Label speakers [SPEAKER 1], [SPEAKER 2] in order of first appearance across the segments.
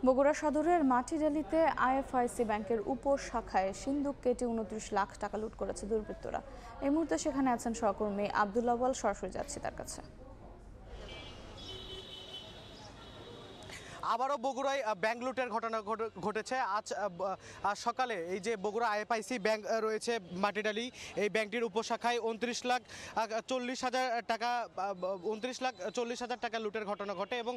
[SPEAKER 1] বগুড়া সদরের মাটিডালিতে আইএফআইসি ব্যাংকের উপর শাখায় সিন্দুক কেটে ২৯ লাখ টাকা লুট করেছে দুর্বৃত্তরা। এই মুহূর্তে সেখানে আছেন সহকর্মী আব্দুল আওয়াল, সরাসরি যাচ্ছি তার কাছে।
[SPEAKER 2] আবারও বগুড়ায় ব্যাংক লুটের ঘটনা ঘটেছে। আজ সকালে এই যে বগুড়া আইএফআইসি ব্যাংক রয়েছে মাটিডালি, এই ব্যাংকটির উপশাখায় 29,40,000 টাকা লুটের ঘটনা ঘটে এবং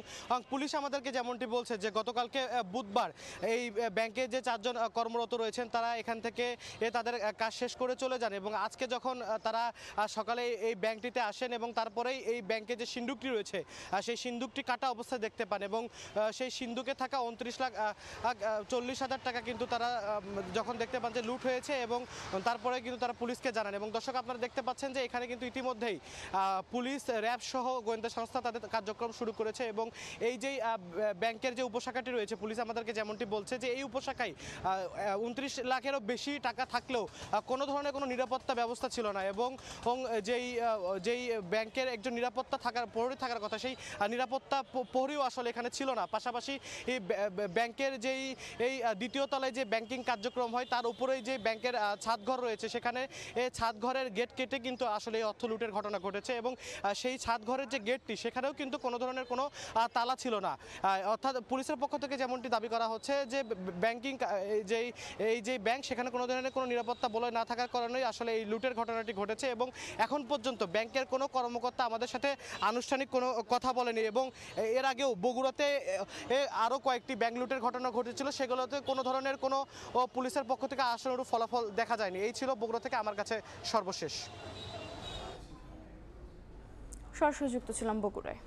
[SPEAKER 2] পুলিশ আমাদেরকে যেমনটি বলছে যে গতকালকে বুধবার এই ব্যাংকে যে 4 জন কর্মরত রয়েছেন তারা এখান থেকে তাদের কাজ শেষ করে চলে যান এবং আজকে যখন তারা সকালে এই ব্যাংকটিতে আসেন এবং তারপরেই এই ব্যাংকে যে সিন্দুকটি রয়েছে সেই সিন্দুকটি কাটা অবস্থায় দেখতে পান এবং সেই সিন্দুকে থাকা 29,40,000 টাকা কিন্তু তারা যখন দেখতে পান যে লুট হয়েছে এবং তারপরে কিন্তু তারা পুলিশকে জানান। এবং দর্শক আপনারা দেখতে পাচ্ছেন যে এখানে কিন্তু ইতিমধ্যেই পুলিশ, র্যাব সহ গোয়েন্দা সংস্থা তাদের কার্যক্রম শুরু করেছে এবং এই যে ব্যাংকের যে উপশাখাটি রয়েছে পুলিশ আমাদেরকে যেমনটি বলছে যে এই উপশাখায় 29 লাখেরও বেশি টাকা থাকলেও কোনো ধরনের কোনো নিরাপত্তা ব্যবস্থা ছিল না এবং যেই ব্যাংকের একজন নিরাপত্তা প্রহরী থাকার কথা সেই নিরাপত্তা প্রহরীও আসলে এখানে ছিল না। পাশাপাশি এই ব্যাংকের এই দ্বিতীয় তলায় যে ব্যাংকিং কার্যক্রম হয় তার উপরেই যে ব্যাংকের ছাদঘর রয়েছে সেখানে এই ছাদঘরের গেট কেটে কিন্তু আসলে এই অর্থ লুটের ঘটনা ঘটেছে এবং সেই ছাদঘরের যে গেটটি সেখানেও কিন্তু কোনো ধরনের কোনো তালা ছিল না। অর্থাৎ পুলিশের পক্ষ থেকে যেমনটি দাবি করা হচ্ছে যে ব্যাংকিং যে ব্যাংক সেখানে কোনো ধরনের কোনো নিরাপত্তা বলয় না থাকার কারণেই আসলে এই লুটের ঘটনাটি ঘটেছে এবং এখন পর্যন্ত ব্যাংকের কোনো কর্মকর্তা আমাদের সাথে আনুষ্ঠানিক কোনো কথা বলেনি এবং এর আগেও বগুড়াতে আরও কয়েকটি ব্যাংক লুটের ঘটনা ঘটেছিল, সেগুলোতে কোনো ধরনের কোনো পুলিশের পক্ষ থেকে আশানুরূপ ফলাফল দেখা যায়নি। এই ছিল বগুড়া থেকে আমার কাছে সর্বশেষ।
[SPEAKER 1] সরাসরি যুক্ত ছিলাম বগুড়ায়।